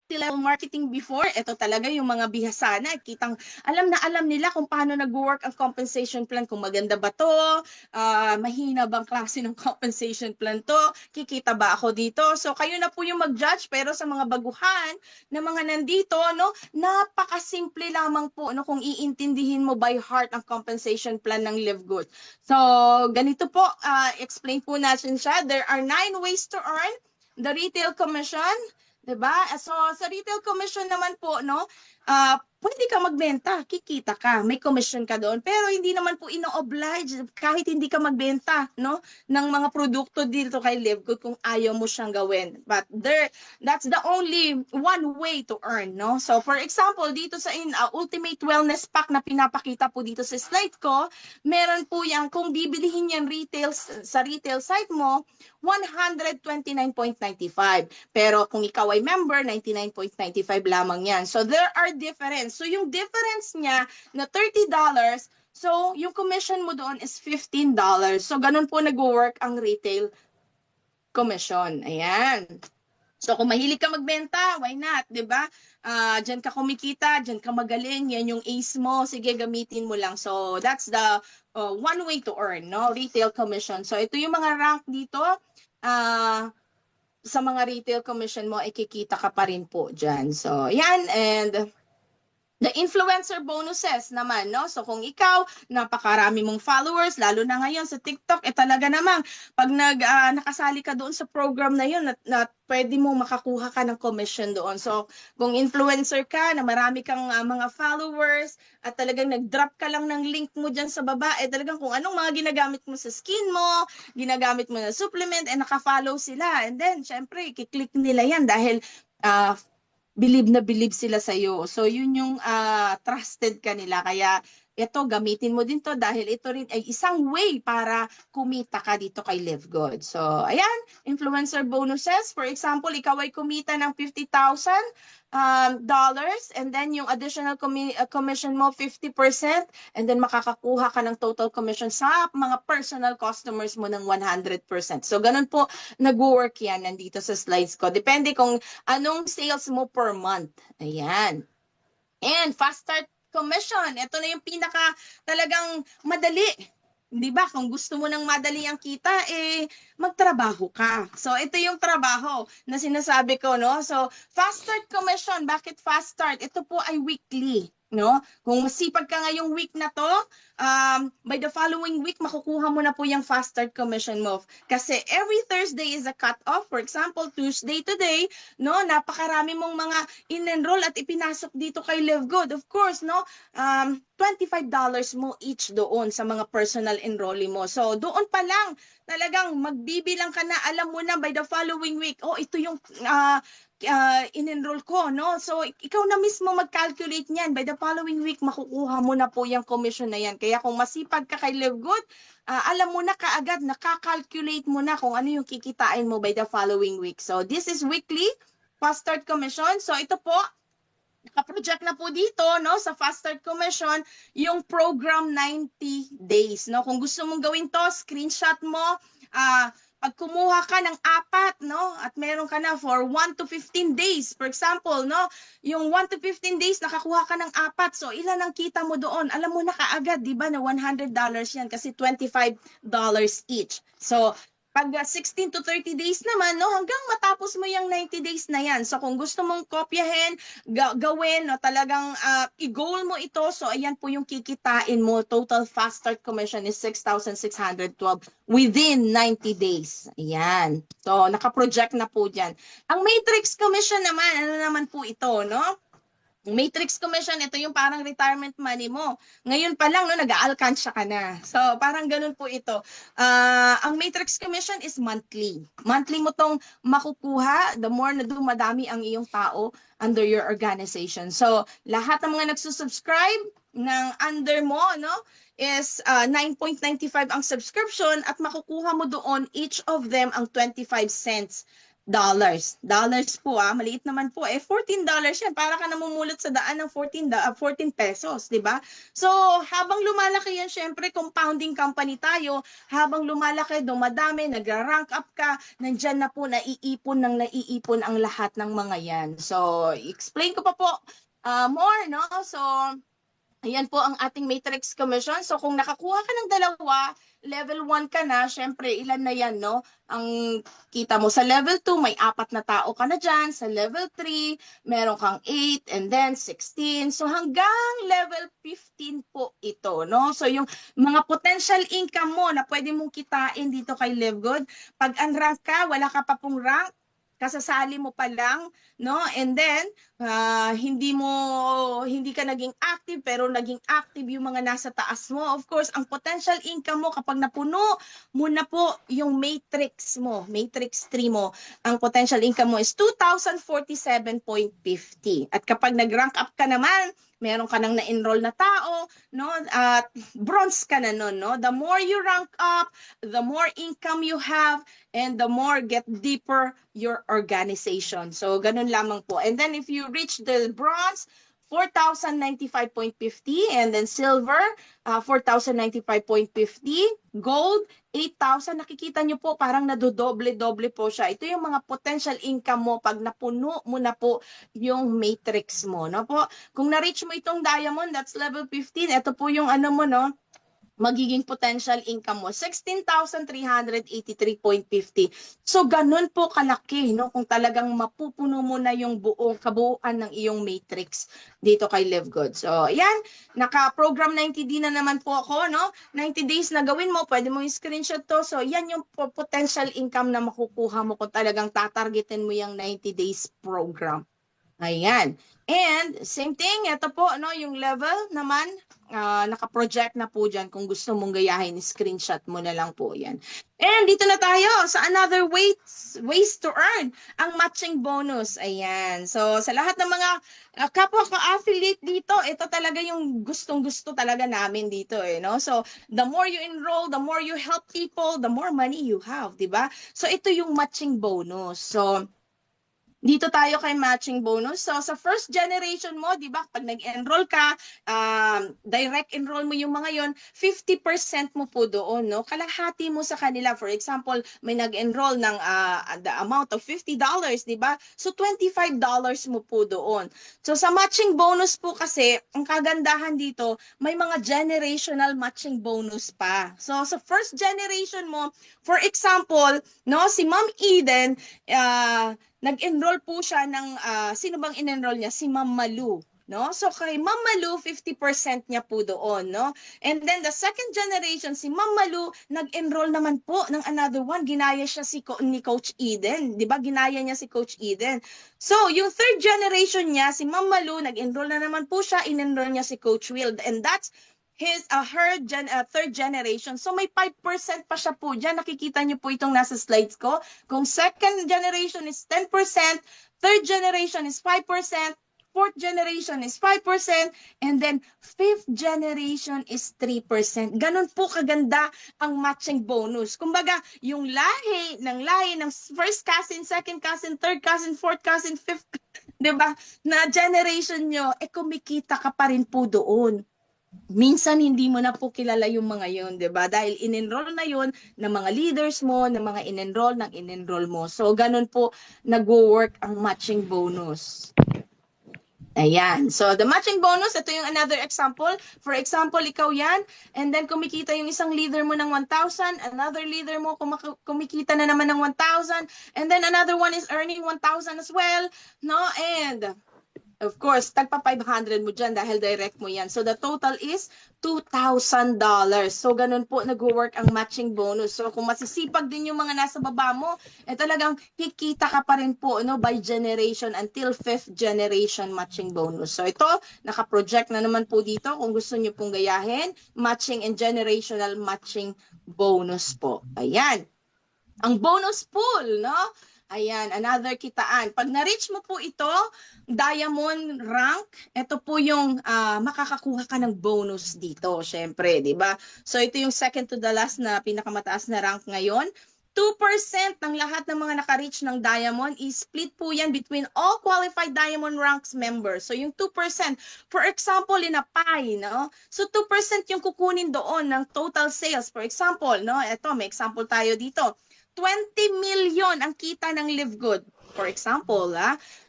multi-level marketing before, ito talaga yung mga bihasana, kitang alam na alam nila kung paano nag-work ang compensation plan, kung maganda ba to, mahina bang klase ng compensation plan to, kikita ba ako dito. So kayo na po yung mag-judge, pero sa mga baguhan na mga nandito, no, napakasimple lamang po, no, kung iintindihin mo by heart ang compensation plan ng Live Good. So ganito po, explain po natin siya. There are 9 ways to earn the retail commission. Diba? So, sa retail commission naman po, no, pwede ka magbenta, kikita ka, may commission ka doon. Pero hindi naman po ino-oblige kahit hindi ka magbenta, no, ng mga produkto dito kay Live Good kung ayaw mo siyang gawin. But that's the only one way to earn, no? So, for example, dito sa Ultimate Wellness Pack na pinapakita po dito sa slide ko, meron po yan, kung bibilihin yan sa retail site mo, 129.95. Pero kung ikaw ay member, 99.95 lamang yan. So there are difference. So yung difference niya na $30, so yung commission mo doon is $15. So ganun po nag-work ang retail commission. Ayan. So kung mahilig ka magbenta, why not, 'di ba? Diyan ka kumikita, diyan ka magaling, yan yung ace mo, sige gamitin mo lang. So that's the one way to earn, no? Retail commission. So ito yung mga rank dito. Sa mga retail commission mo, ikikita ka pa rin po dyan. So yan, and the influencer bonuses naman, no? So kung ikaw, napakarami mong followers, lalo na ngayon sa TikTok, talaga namang pag nakasali ka doon sa program na yun, na pwede mo makakuha ka ng commission doon. So kung influencer ka, na marami kang mga followers, at talagang nag-drop ka lang ng link mo dyan sa baba, talagang kung anong mga ginagamit mo sa skin mo, ginagamit mo na supplement, nakafollow sila. And then, syempre, kiklik nila yan dahil believe sila sa iyo. So yun yung trusted kanila. Kaya ito, gamitin mo din to dahil ito rin ay isang way para kumita ka dito kay Live Good. So ayan, influencer bonuses. For example, ikaw ay kumita ng $50,000 and then yung additional commission mo 50%, and then makakakuha ka ng total commission sa mga personal customers mo ng 100%. So ganun po nag-work yan nandito sa slides ko. Depende kung anong sales mo per month. Ayan. And fast start commission. Ito na yung pinaka talagang madali. Di ba? Kung gusto mo ng madali ang kita, magtrabaho ka. So, ito yung trabaho na sinasabi ko, no? So, fast start commission. Bakit fast start? Ito po ay weekly, no? Kung masipag ka ngayong week na to, by the following week, makukuha mo na po yung fast start commission mo. Kasi every Thursday is a cut-off. For example, Tuesday today, no? Napakarami mong mga in-enroll at ipinasok dito kay Live Good. Of course, no? $25 mo each doon sa mga personal enrollee mo. So, doon pa lang, talagang magbibilang ka na, alam mo na by the following week, ito yung in-enroll ko, no? So, ikaw na mismo mag-calculate niyan. By the following week, makukuha mo na po yung commission na yan. Kaya kung masipag ka kay Live Good, alam mo na kaagad, nakakalculate mo na kung ano yung kikitain mo by the following week. So, this is weekly fast start commission. So, ito po, naka-project na po dito, no, sa Fast Start Commission, yung program 90 days, no. Kung gusto mong gawin to, screenshot mo, pag kumuha ka ng 4, no, at meron ka na for 1 to 15 days, for example, no, yung 1 to 15 days, nakakuha ka ng 4, so ilan ang kita mo doon? Alam mo na kaagad, di ba, na $100 yan, kasi $25 each. So, pag 16 to 30 days naman, no, hanggang matapos mo yung 90 days na yan. So kung gusto mong kopyahin, gawin, no, talagang i-goal mo ito, so ayan po yung kikitain mo. Total fast start commission is 6,612 within 90 days. Ayan. So naka-project na po dyan. Ang matrix commission naman, ano naman po ito, no? Matrix commission, ito yung parang retirement money mo. Ngayon pa lang, no, nag-aalkansya ka na. So, parang ganun po ito. Ang matrix commission is monthly. Monthly mo tong makukuha, the more na dumadami ang iyong tao under your organization. So, lahat ng mga nagsusubscribe ng under mo, no, is 9.95 ang subscription at makukuha mo doon, each of them, ang 25 cents Dollars. Dollars po maliit naman po. $14 yan. Para ka namumulot sa daan ng 14 pesos, di ba? So, habang lumalaki yan, syempre, compounding company tayo. Habang lumalaki, dumadami, nagra-rank up ka, nandyan na po, naiipon ang lahat ng mga yan. So, explain ko pa po more, no? So, ayan po ang ating matrix commission. So, kung nakakuha ka ng dalawa, level 1 ka na, syempre, ilan na yan, no? Ang kita mo sa level 2, may 4 na tao ka na dyan. Sa level 3, meron kang 8 and then 16. So, hanggang level 15 po ito, no? So, yung mga potential income mo na pwede mong kitain dito kay LiveGood, pag unrank ka, wala ka pa pong rank, kasasali mo pa lang, no? And then hindi ka naging active pero naging active yung mga nasa taas mo. Of course, ang potential income mo kapag napuno mo na po yung matrix mo, matrix 3 mo, ang potential income mo is 2,047.50. At kapag nag-rank up ka naman, meron ka nang na-enroll na tao, no? At bronze ka na nun, no? The more you rank up, the more income you have, and the more get deeper your organization. So, ganun lamang po. And then, if you reach the bronze, 4,095.50, and then silver, 4,095.50, gold, 8,000. Nakikita nyo po, parang nadodoble-doble po siya. Ito yung mga potential income mo pag napuno mo na po yung matrix mo, no po? Kung na-reach mo itong diamond, that's level 15. Ito po yung ano mo, no? Magiging potential income mo, 16,383.50. So, ganun po kalaki, no? Kung talagang mapupuno mo na yung buong kabuuan ng iyong matrix dito kay LiveGood. So, ayan, naka-program 90D na naman po ako, no? 90 days na gawin mo, pwede mo i-screenshot to. So, yan yung potential income na makukuha mo kung talagang tatargetin mo yung 90 days program. Ayan. And same thing, ito po, no, yung level naman, naka-project na po dyan. Kung gusto mong gayahin, screenshot mo na lang po yan. And dito na tayo sa another ways to earn ang matching bonus. Ayan. So, sa lahat ng mga kapwa ka-affiliate dito, ito talaga yung gustong-gusto talaga namin dito, no? So, the more you enroll, the more you help people, the more money you have, di ba? So, ito yung matching bonus. So, dito tayo kay matching bonus. So, sa first generation mo, di ba, pag nag-enroll ka, direct enroll mo yung mga yon, 50% mo po doon, no? Kalahati mo sa kanila. For example, may nag-enroll ng the amount of $50, di ba? So, $25 mo po doon. So, sa matching bonus po kasi, ang kagandahan dito, may mga generational matching bonus pa. So, sa first generation mo, for example, no, si Ma'am Eden, nag-enroll po siya ng, sino bang in-enroll niya? Si Ma'am Malu. No? So kay Ma'am Malu, 50% niya po doon. No? And then the second generation, si Ma'am Malu, nag-enroll naman po ng another one. Ginaya siya ni Coach Eden. Di ba? Ginaya niya si Coach Eden. So yung third generation niya, si Ma'am Malu, nag-enroll na naman po siya. In-enroll niya si Coach Will. And that's third generation. So may 5% pa siya po dyan. Nakikita niyo po itong nasa slides ko. Kung second generation is 10%, third generation is 5%, fourth generation is 5%, and then fifth generation is 3%. Ganun po kaganda ang matching bonus. Kumbaga, yung lahi ng first cousin, second cousin, third cousin, fourth cousin, fifth, di ba, na generation nyo, kumikita ka pa rin po doon. Minsan hindi mo na po kilala yung mga yon, 'di ba? Dahil in-enroll na yon ng mga leaders mo, ng mga in-enroll mo. So ganun po nagwo-work ang matching bonus. Ayan. So the matching bonus, ito yung another example. For example, ikaw yan, and then kumikita yung isang leader mo ng 1,000, another leader mo kumikita na naman ng 1,000, and then another one is earning 1,000 as well, no? And of course, tagpa 500 mo dyan dahil direct mo yan. So, the total is $2,000. So, ganun po nag-work ang matching bonus. So, kung masisipag din yung mga nasa baba mo, talagang kikita ka pa rin po, no, by generation until 5th generation matching bonus. So, ito, naka-project na naman po dito. Kung gusto nyo pong gayahin, matching and generational matching bonus po. Ayan. Ang bonus pool, no? Ayan, another kitaan. Pag na-reach mo po ito, diamond rank, ito po yung makakakuha ka ng bonus dito, syempre, di ba? So ito yung second to the last na pinakamataas na rank ngayon. 2% ng lahat ng mga naka-reach ng diamond is split po yan between all qualified diamond ranks members. So yung 2%, for example, in a pie, no? So 2% yung kukunin doon ng total sales. For example, no? Ito, may example tayo dito. 20 million ang kita ng Live Good, for example,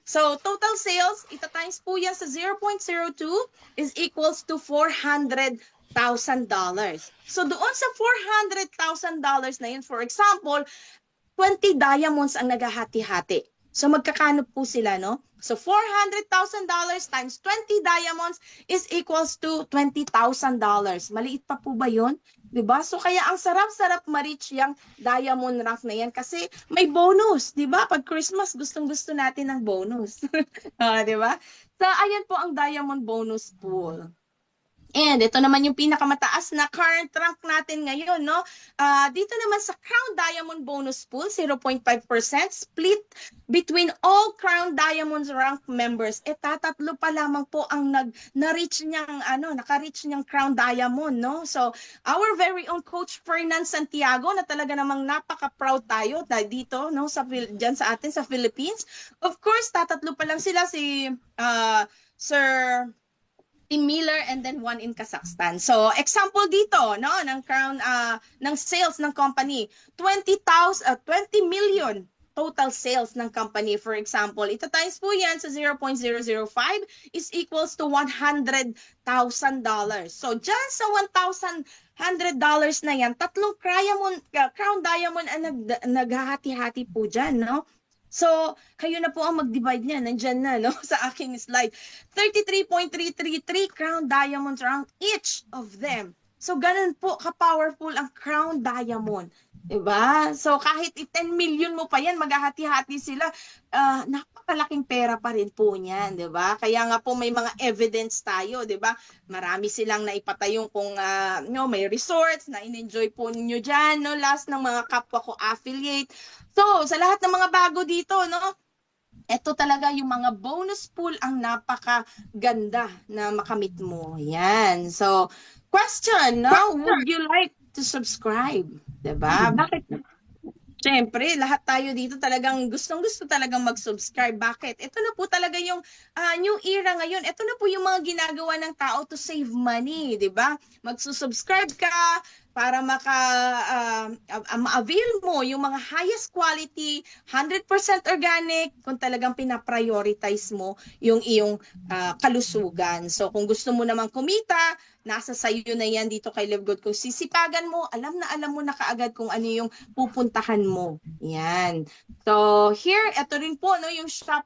So, total sales, ita-times po yan sa 0.02 is equals to $400,000. So, doon sa $400,000 na yun, for example, 20 diamonds ang naghahati-hati. So, magkakano po sila, no? So, $400,000 times 20 diamonds is equals to $20,000. Maliit pa po ba yun? Diba? So, kaya ang sarap-sarap ma-reach yung diamond rank na yan kasi may bonus, diba? Pag Christmas, gustong-gusto natin ng bonus. Diba? So, ayan po ang diamond bonus pool. And ito naman yung pinakamataas na current rank natin ngayon, no? Dito naman sa Crown Diamond Bonus Pool, 0.5% split between all Crown Diamonds rank members. Tatatlo pa lamang po ang na-reach niyang naka-reach niyang Crown Diamond, no? So, our very own Coach Fernan Santiago na talaga namang napaka-proud tayo dito, no, diyan sa atin sa Philippines. Of course, tatatlo pa lang sila si Sir Tim Miller and then one in Kazakhstan. So, example dito, no, ng crown ng sales ng company, 20 million total sales ng company. For example, ito times po yan sa 0.005 is equals to $100,000. So, dyan sa $1,100 na yan, tatlong crown diamond ang naghahati-hati po dyan, no? So, kayo na po ang mag-divide niya. Nandyan na, no? Sa aking slide. 33.333 crown diamonds rank each of them. So, ganun po ka-powerful ang crown diamond. Diba? So, kahit 10 million mo pa yan, maghahati-hati sila, napakalaking pera pa rin po niyan. Diba? Kaya nga po may mga evidence tayo. Diba? Marami silang naipatayong kung may resorts na in-enjoy po ninyo dyan. No? Last ng mga kapwa ko affiliate. So, sa lahat ng mga bago dito, no? Ito talaga yung mga bonus pool ang napakaganda na makamit mo. Yan. So, question, no? Would you like to subscribe? Diba? Bakit? Siyempre, lahat tayo dito talagang gustong-gusto talagang mag-subscribe. Bakit? Ito na po talaga yung new era ngayon. Ito na po yung mga ginagawa ng tao to save money, di ba? Magsusubscribe ka para ma-avail mo yung mga highest quality, 100% organic, kung talagang pinaprioritize mo yung iyong kalusugan. So, kung gusto mo namang kumita, nasa sayo na yan dito kay Live Good. Kung sisipagan mo, alam mo na kaagad kung ano yung pupuntahan mo. Yan. So, here, ito rin po, no, yung shop